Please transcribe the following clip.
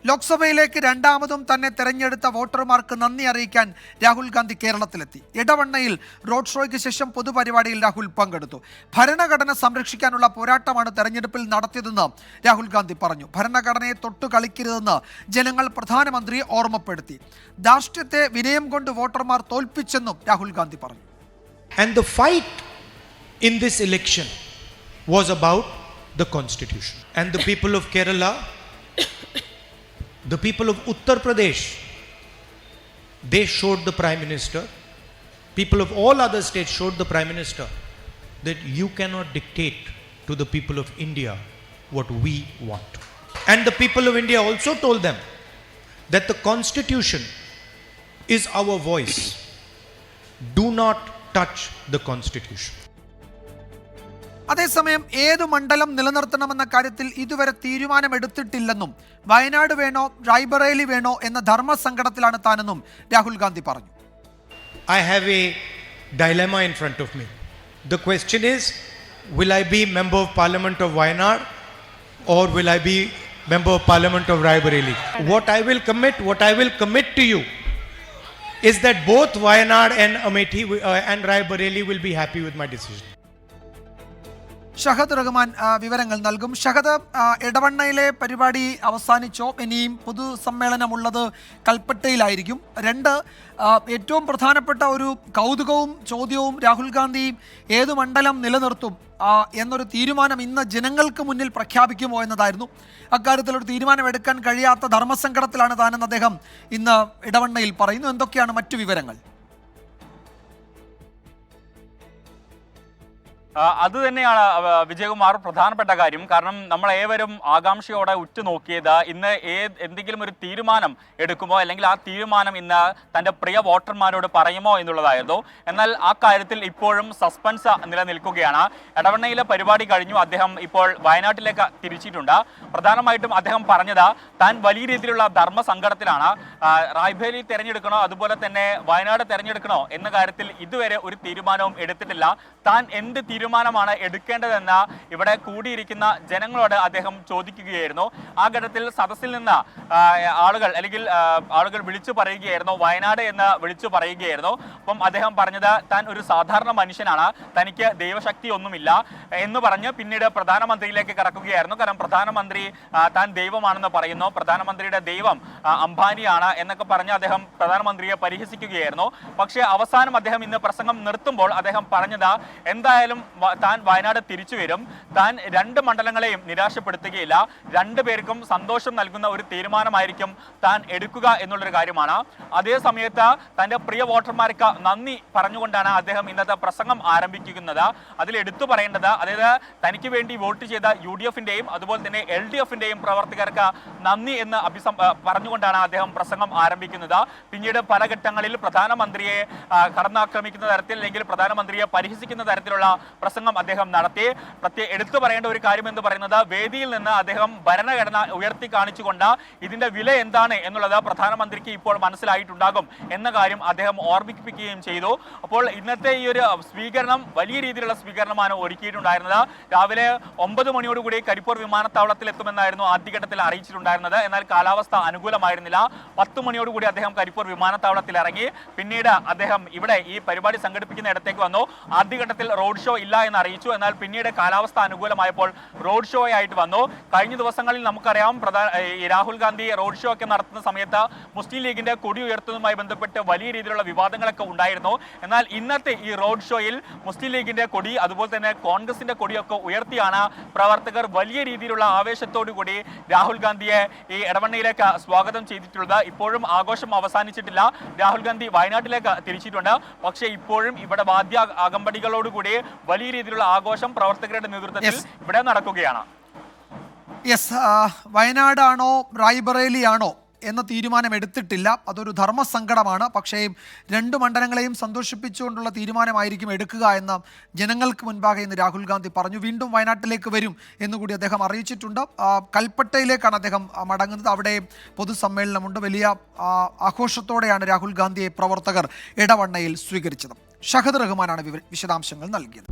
ലോക്സഭയിലേക്ക് രണ്ടാമതും തന്നെ തെരഞ്ഞെടുത്ത വോട്ടർമാർക്ക് നന്ദി അറിയിക്കാൻ രാഹുൽ ഗാന്ധി കേരളത്തിലെത്തി. ഇടവണ്ണയിൽ റോഡ് ഷോയ്ക്ക് ശേഷം പൊതുപരിപാടിയിൽ രാഹുൽ പങ്കെടുത്തു. ഭരണഘടന സംരക്ഷിക്കാനുള്ള പോരാട്ടമാണ് തെരഞ്ഞെടുപ്പിൽ നടത്തിയതെന്ന് രാഹുൽ ഗാന്ധി പറഞ്ഞു. ഭരണഘടനയെ തൊട്ടു കളിക്കരുതെന്ന് ജനങ്ങൾ പ്രധാനമന്ത്രിയെ ഓർമ്മപ്പെടുത്തി. ധാർഷ്ട്യത്തെ വിനയം കൊണ്ട് വോട്ടർമാർ തോൽപ്പിച്ചെന്നും രാഹുൽ ഗാന്ധി പറഞ്ഞു. And the fight in this election was about the constitution. And the people of Kerala, the people of Uttar Pradesh, they showed the Prime Minister, people of all other states showed the Prime Minister that you cannot dictate to the people of India what we want. And the people of India also told them that the constitution is our voice. Do not touch the constitution. അതേസമയം ഏതു മണ്ഡലം നിലനിർത്തണമെന്ന കാര്യത്തിൽ ഇതുവരെ തീരുമാനമെടുത്തിട്ടില്ലെന്നും വയനാട് വേണോ റായ്ബറേലി വേണോ എന്ന ധർമ്മസങ്കടത്തിലാണ് താനെന്നും രാഹുൽ ഗാന്ധി പറഞ്ഞു. I have a dilemma in front of me. The question is, will I be member of parliament of Wayanad or will I be member of parliament of Raebareli? What I will commit to you is that both Wayanad and Amethi and Raebareli will be happy with my decision. Shahad Rahman വിവരങ്ങൾ നൽകും. ഷഹദ്, ഇടവണ്ണയിലെ പരിപാടി അവസാനിച്ചോ? ഇനിയും പൊതുസമ്മേളനമുള്ളത് കൽപ്പറ്റയിലായിരിക്കും. ഏറ്റവും പ്രധാനപ്പെട്ട ഒരു കൗതുകവും ചോദ്യവും രാഹുൽ ഗാന്ധി ഏതു മണ്ഡലം നിലനിർത്തും എന്നൊരു തീരുമാനം ഇന്ന് ജനങ്ങൾക്ക് മുന്നിൽ പ്രഖ്യാപിക്കുമോ എന്നതായിരുന്നു. അക്കാര്യത്തിലൊരു തീരുമാനമെടുക്കാൻ കഴിയാത്ത ധർമ്മസങ്കടത്തിലാണ് താനെന്ന് അദ്ദേഹം ഇന്ന് ഇടവണ്ണയിൽ പറയുന്നു. എന്തൊക്കെയാണ് മറ്റു വിവരങ്ങൾ? അത് തന്നെയാണ് വിജയകുമാർ പ്രധാനപ്പെട്ട കാര്യം. കാരണം നമ്മൾ ഏവരും ആകാംക്ഷയോടെ ഉറ്റുനോക്കിയത് ഇന്ന് എന്തെങ്കിലും ഒരു തീരുമാനം എടുക്കുമോ, അല്ലെങ്കിൽ ആ തീരുമാനം ഇന്ന് തൻ്റെ പ്രിയ വോട്ടർമാരോട് പറയുമോ എന്നുള്ളതായിരുന്നു. എന്നാൽ ആ കാര്യത്തിൽ ഇപ്പോഴും സസ്പെൻസ് നിലനിൽക്കുകയാണ്. ഇടവണ്ണയിലെ പരിപാടി കഴിഞ്ഞു, അദ്ദേഹം ഇപ്പോൾ വയനാട്ടിലേക്ക് തിരിച്ചിട്ടുണ്ട്. പ്രധാനമായിട്ടും അദ്ദേഹം പറഞ്ഞത് താൻ വലിയ രീതിയിലുള്ള ധർമ്മസങ്കടത്തിലാണ്. റായ്ബറേലി തെരഞ്ഞെടുക്കണോ അതുപോലെ തന്നെ വയനാട് തെരഞ്ഞെടുക്കണോ എന്ന കാര്യത്തിൽ ഇതുവരെ ഒരു തീരുമാനവും എടുത്തിട്ടില്ല. താൻ എന്ത് തീരുമാനമാണ് എടുക്കേണ്ടതെന്ന് ഇവിടെ കൂടിയിരിക്കുന്ന ജനങ്ങളോട് അദ്ദേഹം ചോദിക്കുകയായിരുന്നു. ആ ഘട്ടത്തിൽ സദസ്സിൽ നിന്ന് ആളുകൾ വിളിച്ചു പറയുകയായിരുന്നു, വയനാട് എന്ന് വിളിച്ചു പറയുകയായിരുന്നു. അപ്പം അദ്ദേഹം പറഞ്ഞത് താൻ ഒരു സാധാരണ മനുഷ്യനാണ്, തനിക്ക് ദൈവശക്തി ഒന്നുമില്ല എന്ന് പറഞ്ഞ് പിന്നീട് പ്രധാനമന്ത്രിയിലേക്ക് കടക്കുകയായിരുന്നു. കാരണം പ്രധാനമന്ത്രി താൻ ദൈവമാണെന്ന് പറയുന്നു, പ്രധാനമന്ത്രിയുടെ ദൈവം അംബാനിയാണ് എന്നൊക്കെ പറഞ്ഞ് അദ്ദേഹം പ്രധാനമന്ത്രിയെ പരിഹസിക്കുകയായിരുന്നു. പക്ഷേ അവസാനം അദ്ദേഹം ഇന്ന് പ്രസംഗം നിർത്തുമ്പോൾ അദ്ദേഹം പറഞ്ഞത് എന്തായാലും താൻ വയനാട് തിരിച്ചു വരും, താൻ രണ്ട് മണ്ഡലങ്ങളെയും നിരാശപ്പെടുത്തുകയില്ല, രണ്ടുപേർക്കും സന്തോഷം നൽകുന്ന ഒരു തീരുമാനമായിരിക്കും താൻ എടുക്കുക എന്നുള്ളൊരു കാര്യമാണ്. അതേ സമയത്ത് തൻ്റെ പ്രിയ വോട്ടർമാർക്ക് നന്ദി പറഞ്ഞുകൊണ്ടാണ് അദ്ദേഹം ഇന്നത്തെ പ്രസംഗം ആരംഭിക്കുന്നത്. അതിൽ എടുത്തു പറയേണ്ടത്, അതായത് തനിക്ക് വേണ്ടി വോട്ട് ചെയ്ത UDF-ന്റെയും അതുപോലെ തന്നെ LDF-ന്റെയും പ്രവർത്തകർക്ക് നന്ദി എന്ന് പറഞ്ഞുകൊണ്ടാണ് അദ്ദേഹം പ്രസംഗം ആരംഭിക്കുന്നത്. പിന്നീട് പല ഘട്ടങ്ങളിൽ പ്രധാനമന്ത്രിയെ കടന്നാക്രമിക്കുന്ന തരത്തിൽ അല്ലെങ്കിൽ പ്രധാനമന്ത്രിയെ പരിഹസിക്കുന്ന തരത്തിലുള്ള പ്രസംഗം അദ്ദേഹം നടത്തി. എടുത്തു പറയേണ്ട ഒരു കാര്യം എന്ന് പറയുന്നത്, വേദിയിൽ നിന്ന് അദ്ദേഹം ഭരണഘടന ഉയർത്തി കാണിച്ചുകൊണ്ട് ഇതിന്റെ വില എന്താണ് എന്നുള്ളത് പ്രധാനമന്ത്രിക്ക് ഇപ്പോൾ മനസ്സിലായിട്ടുണ്ടാകും എന്ന കാര്യം അദ്ദേഹം ഓർമ്മിപ്പിക്കുകയും ചെയ്തു. അപ്പോൾ ഇന്നത്തെ ഈ ഒരു സ്വീകരണം വലിയ രീതിയിലുള്ള സ്വീകരണമാണ് ഒരുക്കിയിട്ടുണ്ടായിരുന്നത്. രാവിലെ 9 മണിയോടുകൂടി കരിപ്പൂർ വിമാനത്താവളത്തിൽ എത്തുമെന്നായിരുന്നു ആദ്യഘട്ടത്തിൽ അറിയിച്ചിട്ടുണ്ടായിരുന്നത്. എന്നാൽ കാലാവസ്ഥ അനുകൂലമായിരുന്നില്ല. 10 മണിയോടുകൂടി അദ്ദേഹം കരിപ്പൂർ വിമാനത്താവളത്തിൽ ഇറങ്ങി. പിന്നീട് അദ്ദേഹം ഇവിടെ ഈ പരിപാടി സംഘടിപ്പിക്കുന്ന ഇടത്തേക്ക് വന്നു. ആദ്യഘട്ടത്തിൽ റോഡ് ഷോ ഇല്ല എന്ന് അറിയിച്ചു. എന്നാൽ പിന്നീട് കാലാവസ്ഥ അനുകൂലമായപ്പോൾ റോഡ് ഷോ ആയിട്ട് വന്നു. കഴിഞ്ഞ ദിവസങ്ങളിൽ നമുക്കറിയാം, രാഹുൽ ഗാന്ധി റോഡ് ഷോ ഒക്കെ നടത്തുന്ന സമയത്ത് മുസ്ലിം ലീഗിന്റെ കൊടി ഉയർത്തുന്നതുമായി ബന്ധപ്പെട്ട് വലിയ രീതിയിലുള്ള വിവാദങ്ങളൊക്കെ ഉണ്ടായിരുന്നു. എന്നാൽ ഇന്നത്തെ ഈ റോഡ് ഷോയിൽ മുസ്ലിം ലീഗിന്റെ കൊടി അതുപോലെ തന്നെ കോൺഗ്രസിന്റെ കൊടിയൊക്കെ ഉയർത്തിയാണ് പ്രവർത്തകർ വലിയ രീതിയിലുള്ള ആവേശത്തോടു കൂടി രാഹുൽ ഗാന്ധിയെ ഈ ഇടവണ്ണയിലേക്ക് സ്വാഗതം ചെയ്തിട്ടുള്ളത്. ഇപ്പോഴും ആഘോഷം അവസാനിച്ചിട്ടില്ല. രാഹുൽ ഗാന്ധി വയനാട്ടിലേക്ക് തിരിച്ചിട്ടുണ്ട്. പക്ഷേ ഇപ്പോഴും ഇവിടെ വാദ്യ അകമ്പടികളോടുകൂടി വലിയ രീതിയിലുള്ള ആഘോഷം പ്രവർത്തകരുടെ നേതൃത്വത്തിൽ ഇവിടെ നടക്കുകയാണ്. വയനാടാണോ റായ്ബറേലിയാണോ എന്ന തീരുമാനം എടുത്തിട്ടില്ല. അതൊരു ധർമ്മസങ്കടമാണ്. പക്ഷേ രണ്ട് മണ്ഡലങ്ങളെയും സന്തോഷിപ്പിച്ചുകൊണ്ടുള്ള തീരുമാനമായിരിക്കും എടുക്കുക എന്ന് ജനങ്ങൾക്ക് മുൻപാകെ ഇന്ന് രാഹുൽ ഗാന്ധി പറഞ്ഞു. വീണ്ടും വയനാട്ടിലേക്ക് വരും എന്നുകൂടി അദ്ദേഹം അറിയിച്ചിട്ടുണ്ട്. കൽപ്പറ്റയിലേക്കാണ് അദ്ദേഹം മടങ്ങുന്നത്. അവിടെ പൊതുസമ്മേളനമുണ്ട്. വലിയ ആഘോഷത്തോടെയാണ് രാഹുൽ ഗാന്ധിയെ പ്രവർത്തകർ ഇടവണ്ണയിൽ സ്വീകരിച്ചത്. ഷഹദ് റഹ്മാനാണ് വിശദാംശങ്ങൾ നൽകിയത്.